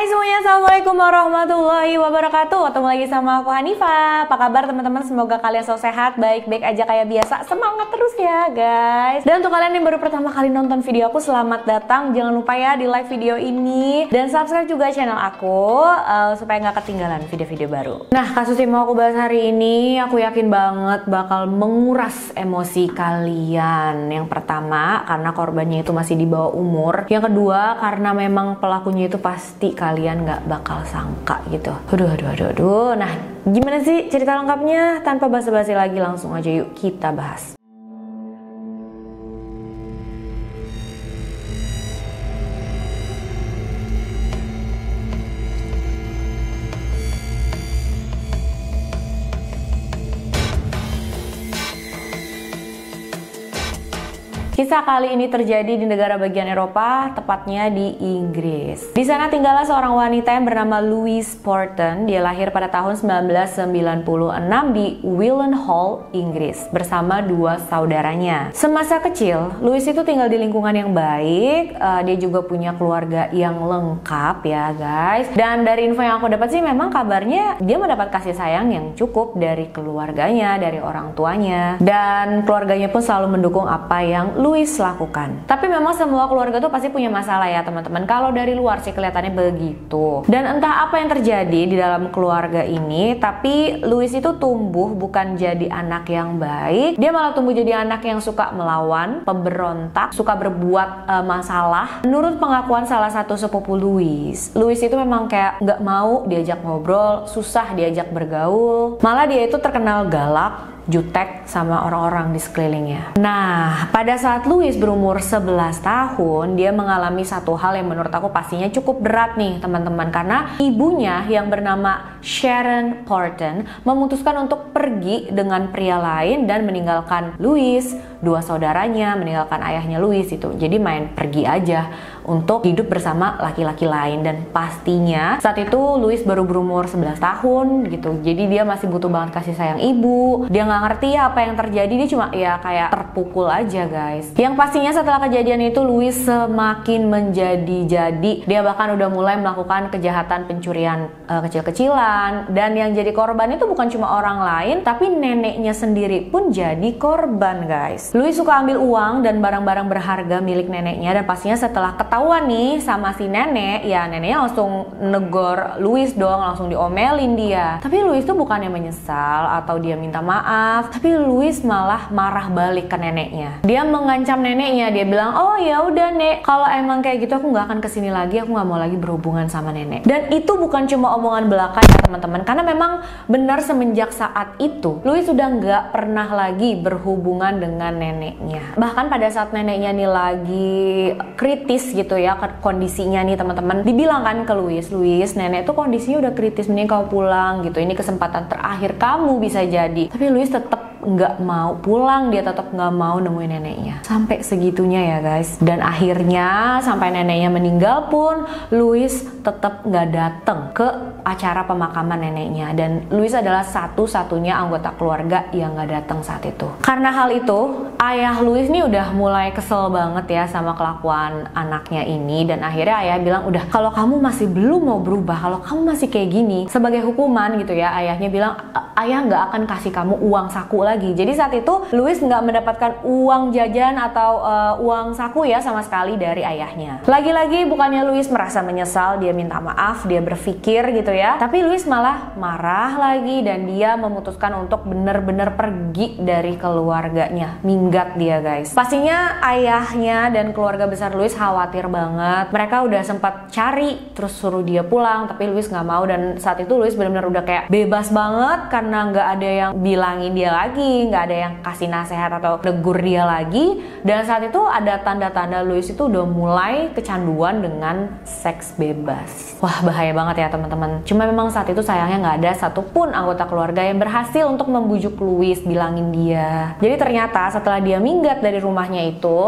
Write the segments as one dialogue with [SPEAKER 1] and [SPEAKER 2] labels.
[SPEAKER 1] Hai semuanya, Assalamualaikum warahmatullahi wabarakatuh. Ketemu lagi sama aku Hanifah. Apa kabar teman-teman? Semoga kalian selalu sehat, baik-baik aja kayak biasa. Semangat terus ya guys. Dan untuk kalian yang baru pertama kali nonton video aku, selamat datang. Jangan lupa ya di like video ini dan subscribe juga channel aku supaya nggak ketinggalan video-video baru. Nah, kasus yang mau aku bahas hari ini aku yakin banget bakal menguras emosi kalian. Yang pertama, karena korbannya itu masih di bawah umur. Yang kedua, karena memang pelakunya itu pasti kalian nggak bakal sangka gitu. Aduh. Nah, gimana sih cerita lengkapnya? Tanpa basa-basi lagi, langsung aja yuk kita bahas. Kisah kali ini terjadi di negara bagian Eropa, tepatnya di Inggris. Di sana tinggallah seorang wanita yang bernama Louise Porton. Dia lahir pada tahun 1996 di Willenhall, Inggris, bersama dua saudaranya. Semasa kecil, Louise itu tinggal di lingkungan yang baik. Dia juga punya keluarga yang lengkap ya guys. Dan dari info yang aku dapat sih memang kabarnya dia mendapat kasih sayang yang cukup dari keluarganya, dari orang tuanya. Dan keluarganya pun selalu mendukung apa yang Louise lakukan. Tapi memang semua keluarga tuh pasti punya masalah ya teman-teman. Kalau dari luar sih kelihatannya begitu. Dan entah apa yang terjadi di dalam keluarga ini, tapi Louise itu tumbuh bukan jadi anak yang baik. Dia malah tumbuh jadi anak yang suka melawan, pemberontak, suka berbuat masalah. Menurut pengakuan salah satu sepupu Louise itu memang kayak nggak mau diajak ngobrol, susah diajak bergaul. Malah dia itu terkenal galak, jutek sama orang-orang di sekelilingnya. Nah, pada saat Louise berumur 11 tahun, dia mengalami satu hal yang menurut aku pastinya cukup berat nih teman-teman. Karena ibunya yang bernama Sharon Porton memutuskan untuk pergi dengan pria lain dan meninggalkan Louise, dua saudaranya, meninggalkan ayahnya Louise itu. Jadi main pergi aja untuk hidup bersama laki-laki lain. Dan pastinya saat itu Louise baru berumur 11 tahun gitu. Jadi dia masih butuh banget kasih sayang ibu. Dia nggak ngerti apa yang terjadi, dia cuma ya kayak terpukul aja guys. Yang pastinya setelah kejadian itu Louise semakin menjadi-jadi. Dia bahkan udah mulai melakukan kejahatan pencurian kecil-kecilan. Dan yang jadi korban itu bukan cuma orang lain, tapi neneknya sendiri pun jadi korban guys. Louise suka ambil uang dan barang-barang berharga milik neneknya. Dan pastinya setelah ketahuan nih sama si nenek, ya neneknya langsung negor Louise dong, langsung diomelin dia. Tapi Louise tuh bukannya menyesal atau dia minta maaf, tapi Louise malah marah balik ke neneknya. Dia mengancam neneknya, dia bilang, oh ya udah nek, kalau emang kayak gitu aku nggak akan kesini lagi, aku nggak mau lagi berhubungan sama nenek. Dan itu bukan cuma omongan belaka ya teman-teman, karena memang benar semenjak saat itu Louise sudah nggak pernah lagi berhubungan dengan neneknya. Bahkan pada saat neneknya nih lagi kritis gitu ya kondisinya nih teman-teman, dibilang kan ke Louise, nenek tuh kondisinya udah kritis, mending kau pulang gitu, ini kesempatan terakhir kamu bisa jadi. Tapi Louise tetap nggak mau pulang, dia tetap nggak mau nemuin neneknya. Sampai segitunya ya guys. Dan akhirnya sampai neneknya meninggal pun Louise tetap nggak datang ke acara pemakaman neneknya. Dan Louise adalah satu-satunya anggota keluarga yang nggak datang saat itu. Karena hal itu, ayah Louise nih udah mulai kesel banget ya sama kelakuan anaknya ini. Dan akhirnya ayah bilang, udah kalau kamu masih belum mau berubah, kalau kamu masih kayak gini, sebagai hukuman gitu ya, ayahnya bilang, ayah nggak akan kasih kamu uang saku lagi. Jadi saat itu Louise nggak mendapatkan uang jajan atau uang saku ya sama sekali dari ayahnya. Lagi-lagi bukannya Louise merasa menyesal, dia minta maaf, dia berpikir gitu ya. Tapi Louise malah marah lagi dan dia memutuskan untuk bener-bener pergi dari keluarganya. Minggat dia guys. Pastinya ayahnya dan keluarga besar Louise khawatir banget. Mereka udah sempat cari terus suruh dia pulang, tapi Louise nggak mau. Dan saat itu Louise benar-benar udah kayak bebas banget karena nggak ada yang bilangin dia lagi, nggak ada yang kasih nasihat atau negur dia lagi. Dan saat itu ada tanda-tanda Louise itu udah mulai kecanduan dengan seks bebas. Wah, bahaya banget ya teman-teman. Cuma memang saat itu sayangnya nggak ada satupun anggota keluarga yang berhasil untuk membujuk Louise, bilangin dia. Jadi ternyata setelah dia minggat dari rumahnya itu,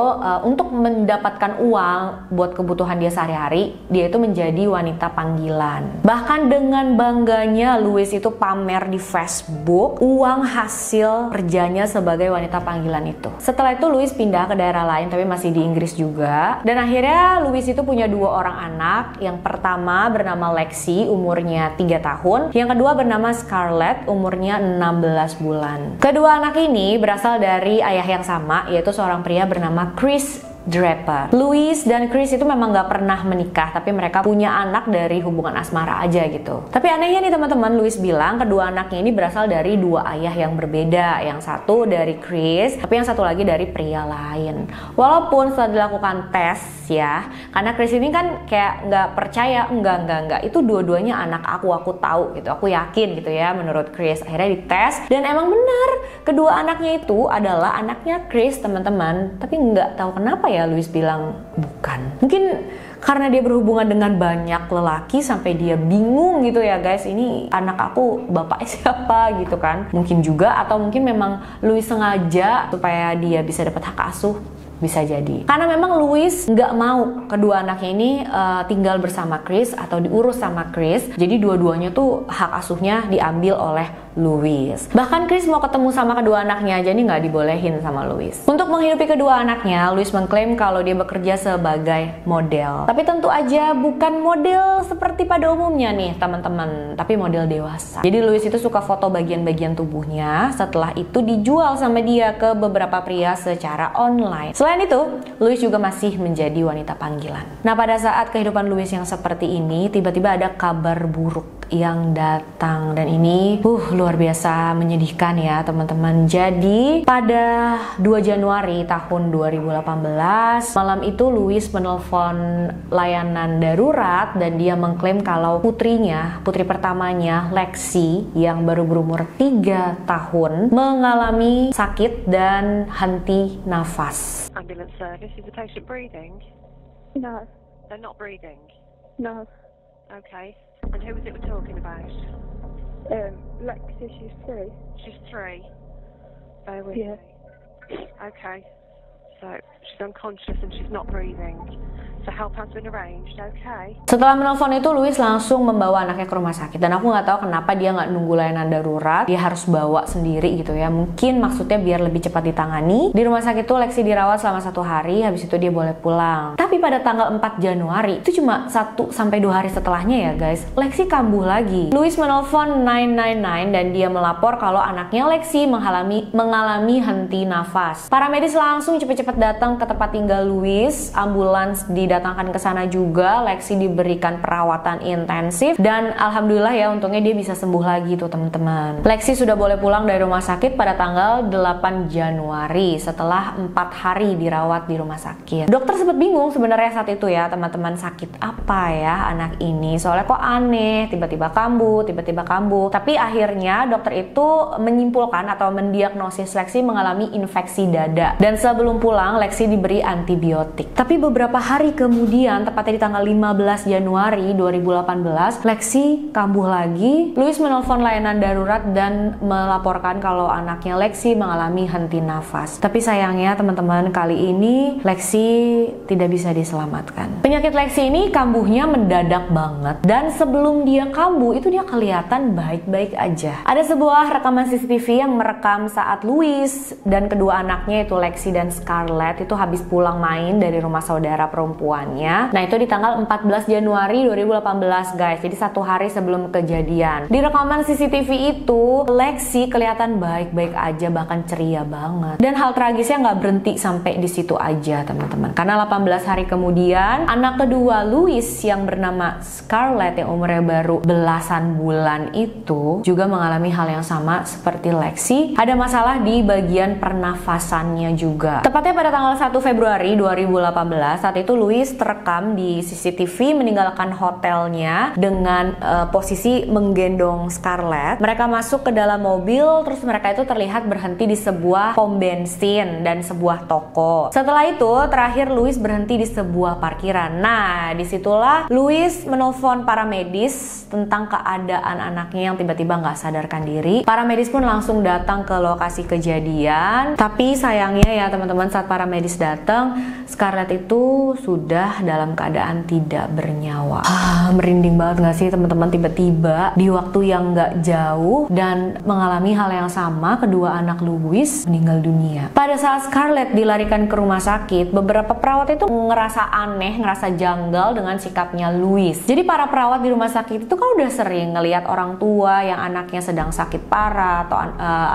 [SPEAKER 1] untuk mendapatkan uang buat kebutuhan dia sehari-hari, dia itu menjadi wanita panggilan. Bahkan dengan bangganya Louise itu pamer di fashion Facebook uang hasil kerjanya sebagai wanita panggilan itu. Setelah itu Louis pindah ke daerah lain tapi masih di Inggris juga. Dan akhirnya Louis itu punya 2 orang anak. Yang pertama bernama Lexi, umurnya 3 tahun. Yang kedua bernama Scarlett, umurnya 16 bulan. Kedua anak ini berasal dari ayah yang sama, yaitu seorang pria bernama Chris Draper. Louis dan Chris itu memang gak pernah menikah, tapi mereka punya anak dari hubungan asmara aja gitu. Tapi anehnya nih teman-teman, Louis bilang kedua anaknya ini berasal dari 2 ayah yang berbeda. Yang satu dari Chris, tapi yang satu lagi dari pria lain. Walaupun setelah dilakukan tes ya, karena Chris ini kan kayak gak percaya, enggak, itu dua-duanya anak aku tahu gitu, aku yakin gitu ya menurut Chris. Akhirnya dites dan emang benar, kedua anaknya itu adalah anaknya Chris teman-teman. Tapi nggak tahu kenapa ya Louis bilang bukan. Mungkin karena dia berhubungan dengan banyak lelaki sampai dia bingung gitu ya guys, ini anak aku bapaknya siapa gitu kan. Mungkin juga, atau mungkin memang Louis sengaja supaya dia bisa dapat hak asuh. Bisa jadi karena memang Louis nggak mau kedua anaknya ini tinggal bersama Chris atau diurus sama Chris. Jadi dua-duanya tuh hak asuhnya diambil oleh Louis. Bahkan Chris mau ketemu sama kedua anaknya aja nih nggak dibolehin sama Louis. Untuk menghidupi kedua anaknya, Louis mengklaim kalau dia bekerja sebagai model. Tapi tentu aja bukan model seperti pada umumnya nih teman-teman, tapi model dewasa. Jadi Louis itu suka foto bagian-bagian tubuhnya, setelah itu dijual sama dia ke beberapa pria secara online. Selain itu, Louis juga masih menjadi wanita panggilan. Nah, pada saat kehidupan Louis yang seperti ini, tiba-tiba ada kabar buruk yang datang, dan ini luar biasa menyedihkan ya teman-teman. Jadi pada 2 Januari tahun 2018 malam itu Louis menelpon layanan darurat dan dia mengklaim kalau putrinya, putri pertamanya Lexi yang baru berumur 3 tahun mengalami sakit dan henti nafas.
[SPEAKER 2] Ambulance service, is the patient breathing?
[SPEAKER 3] No.
[SPEAKER 2] They're not breathing?
[SPEAKER 3] No.
[SPEAKER 2] Okay. And who was it we're talking about?
[SPEAKER 3] Lexi, she's 3.
[SPEAKER 2] She's 3. Bear with
[SPEAKER 3] Yeah.
[SPEAKER 2] me. Okay. So she's unconscious and she's not breathing. So help has been arranged, okay?
[SPEAKER 1] Setelah menelpon itu, Louis langsung membawa anaknya ke rumah sakit. Dan aku nggak tahu kenapa dia nggak nunggu layanan darurat, dia harus bawa sendiri gitu ya. Mungkin maksudnya biar lebih cepat ditangani. Di rumah sakit itu Lexi dirawat selama 1 hari, habis itu dia boleh pulang. Tapi pada tanggal 4 Januari, itu cuma 1-2 hari setelahnya ya guys, Lexi kambuh lagi. Louis menelpon 999 dan dia melapor kalau anaknya Lexi mengalami henti nafas. Para medis langsung cepat-cepat datang ke tempat tinggal Louis, ambulans didatangkan ke sana juga. Lexi diberikan perawatan intensif dan alhamdulillah ya, untungnya dia bisa sembuh lagi tuh teman-teman. Lexi sudah boleh pulang dari rumah sakit pada tanggal 8 Januari setelah 4 hari dirawat di rumah sakit. Dokter sempat bingung sebenarnya saat itu ya teman-teman, sakit apa ya anak ini, soalnya kok aneh, tiba-tiba kambuh. Tapi akhirnya dokter itu menyimpulkan atau mendiagnosis Lexi mengalami infeksi dada. Dan sebelum pulang Lexi diberi antibiotik. Tapi beberapa hari kemudian, tepatnya di tanggal 15 Januari 2018, Lexi kambuh lagi. Louis menelpon layanan darurat dan melaporkan kalau anaknya Lexi mengalami henti nafas. Tapi sayangnya teman-teman, kali ini Lexi tidak bisa diselamatkan. Penyakit Lexi ini kambuhnya mendadak banget, dan sebelum dia kambuh itu dia kelihatan baik-baik aja. Ada sebuah rekaman CCTV yang merekam saat Louis dan kedua anaknya itu Lexi dan Scarlett itu habis pulang main dari rumah saudara perempuannya. Nah, itu di tanggal 14 Januari 2018 guys. Jadi 1 hari sebelum kejadian. Di rekaman CCTV itu Lexi kelihatan baik-baik aja, bahkan ceria banget. Dan hal tragisnya nggak berhenti sampai di situ aja teman-teman. Karena 18 hari kemudian anak kedua Louis yang bernama Scarlett yang umurnya baru belasan bulan itu juga mengalami hal yang sama seperti Lexi. Ada masalah di bagian pernafasannya juga. Tepatnya pada tanggal 1 Februari 2018, saat itu Louis terekam di CCTV meninggalkan hotelnya dengan posisi menggendong Scarlett. Mereka masuk ke dalam mobil, terus mereka itu terlihat berhenti di sebuah pom bensin dan sebuah toko. Setelah itu terakhir Louis berhenti di sebuah parkiran. Nah, disitulah Louis menelpon para medis tentang keadaan anaknya yang tiba-tiba nggak sadarkan diri. Para medis pun langsung datang ke lokasi kejadian. Tapi sayangnya ya teman-teman, saat para medis datang, Scarlett itu sudah dalam keadaan tidak bernyawa. Merinding banget nggak sih teman-teman? Tiba-tiba di waktu yang nggak jauh dan mengalami hal yang sama, kedua anak Louis meninggal dunia. Pada saat Scarlett dilarikan ke rumah sakit, beberapa perawat itu ngerasa aneh, ngerasa janggal dengan sikapnya Louis. Jadi para perawat di rumah sakit itu kan udah sering ngelihat orang tua yang anaknya sedang sakit parah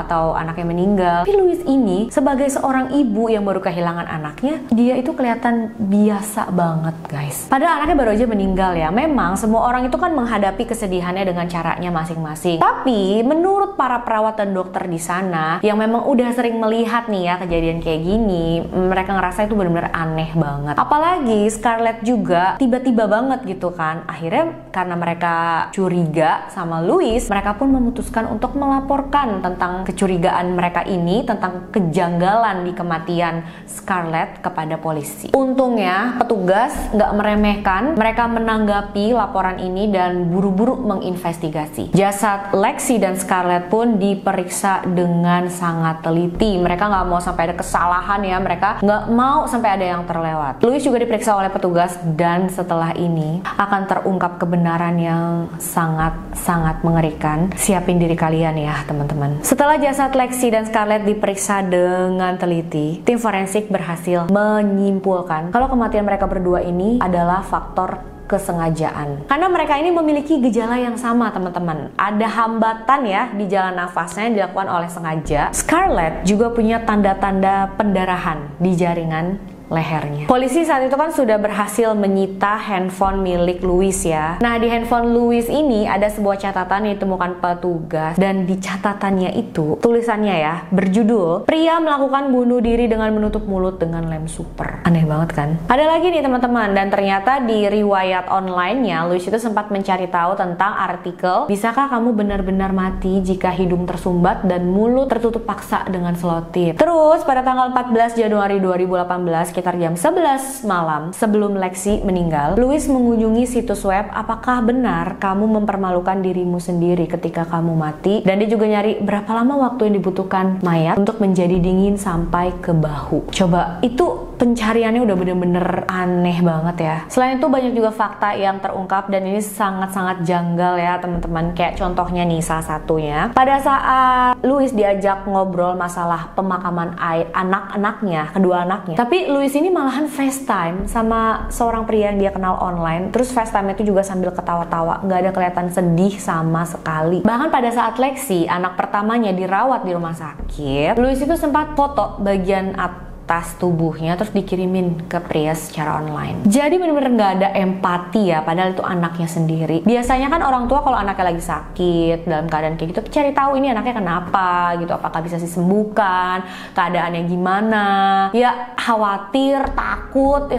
[SPEAKER 1] atau anaknya meninggal. Tapi Louis ini sebagai seorang ibu yang baru kehilangan anaknya, dia itu kelihatan biasa banget guys. Padahal anaknya baru aja meninggal ya. Memang semua orang itu kan menghadapi kesedihannya dengan caranya masing-masing. Tapi menurut para perawat dan dokter di sana yang memang udah sering melihat nih ya kejadian kayak gini, mereka ngerasa itu benar-benar aneh banget. Apalagi Scarlett juga tiba-tiba banget gitu kan. Akhirnya karena mereka curiga sama Louis, mereka pun memutuskan untuk melaporkan tentang kecurigaan mereka ini, tentang kejanggalan di kematian Scarlett kepada polisi. Untungnya petugas nggak meremehkan, mereka menanggapi laporan ini dan buru-buru menginvestigasi. Jasad Lexi dan Scarlett pun diperiksa dengan sangat teliti. Mereka nggak mau sampai ada kesalahan ya, mereka nggak mau sampai ada yang terlewat. Louis juga diperiksa oleh petugas dan setelah ini akan terungkap kebenaran yang sangat mengerikan. Siapin diri kalian ya teman-teman. Setelah jasad Lexi dan Scarlett diperiksa dengan teliti, tim forensik berhasil menyimpulkan kalau kematian mereka berdua ini adalah faktor kesengajaan. Karena mereka ini memiliki gejala yang sama teman-teman. Ada hambatan ya di jalan nafasnya yang dilakukan oleh sengaja. Scarlett juga punya tanda-tanda pendarahan di jaringan lehernya. Polisi saat itu kan sudah berhasil menyita handphone milik Louis ya. Nah di handphone Louis ini ada sebuah catatan yang ditemukan petugas dan di catatannya itu tulisannya ya berjudul "Pria melakukan bunuh diri dengan menutup mulut dengan lem super". Aneh banget kan? Ada lagi nih teman-teman, dan ternyata di riwayat online-nya Louis itu sempat mencari tahu tentang artikel "Bisakah kamu benar-benar mati jika hidung tersumbat dan mulut tertutup paksa dengan selotip?". Terus pada tanggal 14 Januari 2018 sekitar jam 11 malam sebelum Lexi meninggal, Louis mengunjungi situs web "Apakah benar kamu mempermalukan dirimu sendiri ketika kamu mati?". Dan dia juga nyari berapa lama waktu yang dibutuhkan mayat untuk menjadi dingin sampai ke bahu. Coba, itu pencariannya udah bener-bener aneh banget ya. Selain itu banyak juga fakta yang terungkap dan ini sangat-sangat janggal ya teman-teman. Kayak contohnya nih salah satunya, pada saat Louis diajak ngobrol masalah pemakaman anak-anaknya, kedua anaknya, tapi Louis ini malahan FaceTime sama seorang pria yang dia kenal online. Terus FaceTime itu juga sambil ketawa-tawa, nggak ada kelihatan sedih sama sekali. Bahkan pada saat Lexi, anak pertamanya, dirawat di rumah sakit, Louis itu sempat foto bagian atas tubuhnya terus dikirimin ke pria secara online. Jadi bener-bener nggak ada empati ya, padahal itu anaknya sendiri. Biasanya kan orang tua kalau anaknya lagi sakit dalam keadaan kayak gitu cari tahu ini anaknya kenapa gitu, apakah bisa disembuhkan, keadaannya gimana, ya khawatir, takut,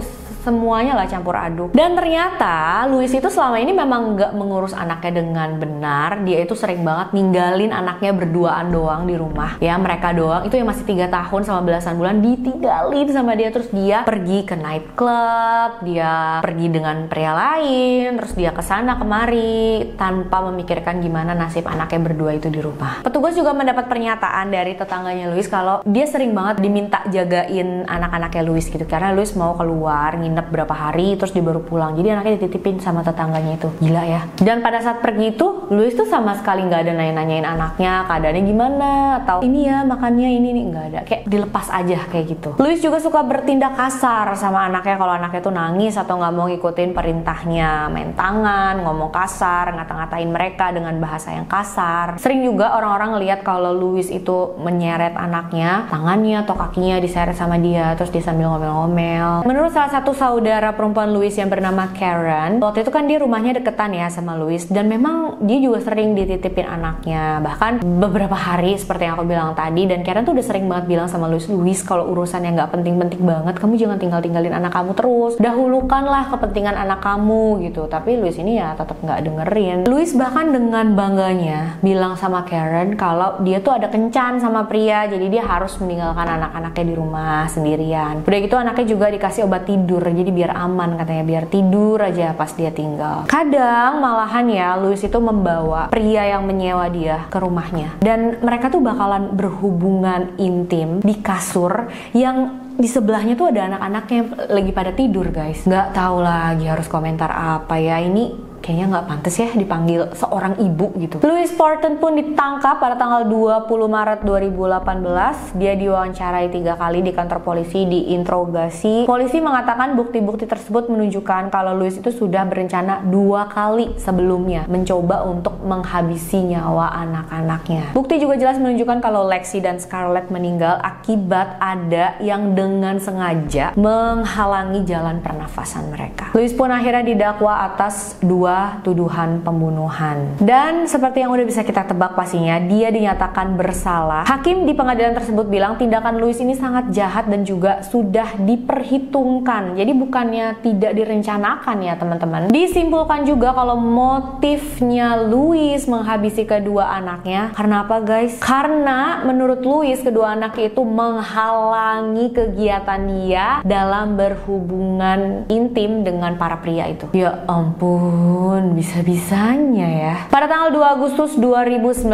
[SPEAKER 1] semuanya lah campur aduk. Dan ternyata Louis itu selama ini memang nggak mengurus anaknya dengan benar. Dia itu sering banget ninggalin anaknya berduaan doang di rumah ya, mereka doang. Itu yang masih 3 tahun sama belasan bulan ditinggalin sama dia. Terus dia pergi ke night club, dia pergi dengan pria lain, terus dia kesana kemari tanpa memikirkan gimana nasib anaknya berdua itu di rumah. Petugas juga mendapat pernyataan dari tetangganya Louis kalau dia sering banget diminta jagain anak-anaknya Louis gitu, karena Louis mau keluar nginep berapa hari terus dia baru pulang, jadi anaknya dititipin sama tetangganya itu. Gila ya. Dan pada saat pergi itu Louis tuh sama sekali nggak ada nanya-nanyain anaknya keadaannya gimana atau ini ya makannya ini nih, nggak ada, kayak dilepas aja kayak gitu. Louis juga suka bertindak kasar sama anaknya kalau anaknya tuh nangis atau nggak mau ngikutin perintahnya, main tangan, ngomong kasar, ngata-ngatain mereka dengan bahasa yang kasar. Sering juga orang-orang ngeliat kalau Louis itu menyeret anaknya, tangannya atau kakinya diseret sama dia terus dia sambil ngomel-ngomel. Menurut salah satu saudara perempuan Louis yang bernama Karen, waktu itu kan dia rumahnya deketan ya sama Louis, dan memang dia juga sering dititipin anaknya bahkan beberapa hari seperti yang aku bilang tadi. Dan Karen tuh udah sering banget bilang sama Louis kalau urusan yang nggak penting-penting banget, kamu jangan tinggalin anak kamu terus, dahulukanlah kepentingan anak kamu gitu. Tapi Louis ini ya tetap nggak dengerin. Louis bahkan dengan bangganya bilang sama Karen kalau dia tuh ada kencan sama pria, jadi dia harus meninggalkan anak-anaknya di rumah sendirian. Udah gitu anaknya juga dikasih obat tidur jadi biar aman katanya, biar tidur aja pas dia tinggal. Kadang malahan ya Louis itu membawa pria yang menyewa dia ke rumahnya, dan mereka tuh bakalan berhubungan intim di kasur yang di sebelahnya tuh ada anak-anaknya yang lagi pada tidur guys. Nggak tahu lagi harus komentar apa ya, ini kayaknya nggak pantas ya dipanggil seorang ibu gitu. Louis Porton pun ditangkap pada tanggal 20 Maret 2018. Dia diwawancarai 3 kali di kantor polisi, diinterogasi. Polisi mengatakan bukti-bukti tersebut menunjukkan kalau Louis itu sudah berencana 2 kali sebelumnya mencoba untuk menghabisi nyawa anak-anaknya. Bukti juga jelas menunjukkan kalau Lexi dan Scarlett meninggal akibat ada yang dengan sengaja menghalangi jalan pernafasan mereka. Louis pun akhirnya didakwa atas 2 tuduhan pembunuhan. Dan seperti yang udah bisa kita tebak pastinya, dia dinyatakan bersalah. Hakim di pengadilan tersebut bilang tindakan Louis ini sangat jahat dan juga sudah diperhitungkan. Jadi bukannya tidak direncanakan ya teman-teman. Disimpulkan juga kalau motifnya Louis menghabisi kedua anaknya karena apa guys? Karena menurut Louis kedua anaknya itu menghalangi kegiatan dia dalam berhubungan intim dengan para pria itu. Ya ampun, bisa-bisanya ya. Pada tanggal 2 Agustus 2019,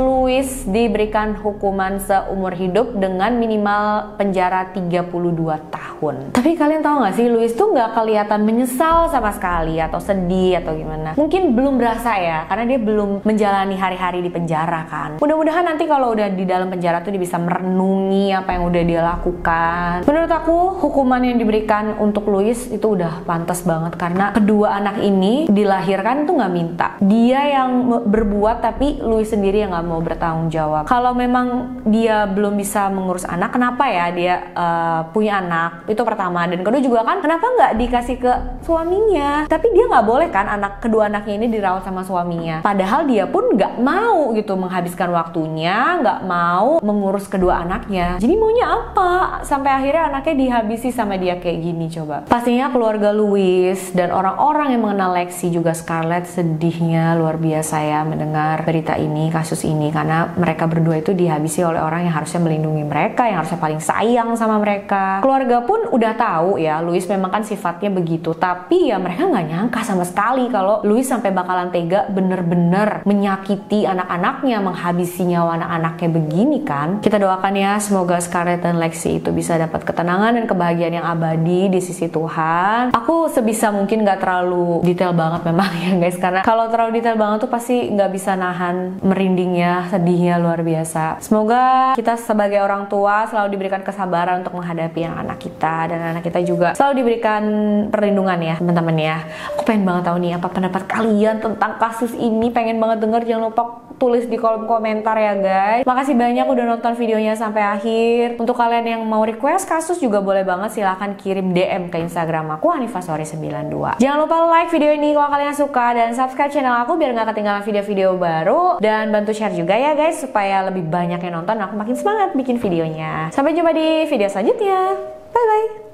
[SPEAKER 1] Louis diberikan hukuman seumur hidup dengan minimal penjara 32 tahun. Tapi kalian tahu gak sih, Louis tuh gak kelihatan menyesal sama sekali atau sedih atau gimana. Mungkin belum berasa ya, karena dia belum menjalani hari-hari di penjara kan. Mudah-mudahan nanti kalau udah di dalam penjara tuh dia bisa merenungi apa yang udah dia lakukan. Menurut aku, hukuman yang diberikan untuk Louis itu udah pantas banget karena kedua anak ini dilahirkan tuh nggak minta. Dia yang berbuat tapi Louis sendiri yang nggak mau bertanggung jawab. Kalau memang dia belum bisa mengurus anak, kenapa ya dia punya anak? Itu pertama. Dan kedua juga kan, kenapa nggak dikasih ke suaminya? Tapi dia nggak boleh kan kedua anaknya ini dirawat sama suaminya. Padahal dia pun nggak mau gitu menghabiskan waktunya, nggak mau mengurus kedua anaknya. Jadi maunya apa? Sampai akhirnya anaknya dihabisi sama dia kayak gini coba. Pastinya keluarga Louis dan orang-orang yang mengenal Lexi juga Scarlett sedihnya luar biasa ya mendengar berita ini, kasus ini, karena mereka berdua itu dihabisi oleh orang yang harusnya melindungi mereka, yang harusnya paling sayang sama mereka. Keluarga pun udah tahu ya Louis memang kan sifatnya begitu, tapi ya mereka nggak nyangka sama sekali kalau Louis sampai bakalan tega bener-bener menyakiti anak-anaknya, menghabisi nyawa anak-anaknya begini kan. Kita doakan ya semoga Scarlett dan Lexi itu bisa dapat ketenangan dan kebahagiaan yang abadi di sisi Tuhan. Aku sebisa mungkin nggak terlalu detail banget memang ya guys, karena kalau terlalu detail banget tuh pasti nggak bisa nahan merindingnya, sedihnya luar biasa. Semoga kita sebagai orang tua selalu diberikan kesabaran untuk menghadapi anak kita, dan anak kita juga selalu diberikan perlindungan ya teman-teman ya. Aku pengen banget tahu nih apa pendapat kalian tentang kasus ini, pengen banget denger. Jangan lupa tulis di kolom komentar ya guys. Makasih banyak udah nonton videonya sampai akhir. Untuk kalian yang mau request kasus juga boleh banget, silahkan kirim DM ke Instagram aku hanifasori92. Jangan lupa like video ini kalau kalian suka dan subscribe channel aku biar gak ketinggalan video-video baru, dan bantu share juga ya guys supaya lebih banyak yang nonton, aku makin semangat bikin videonya. Sampai jumpa di video selanjutnya. Bye bye.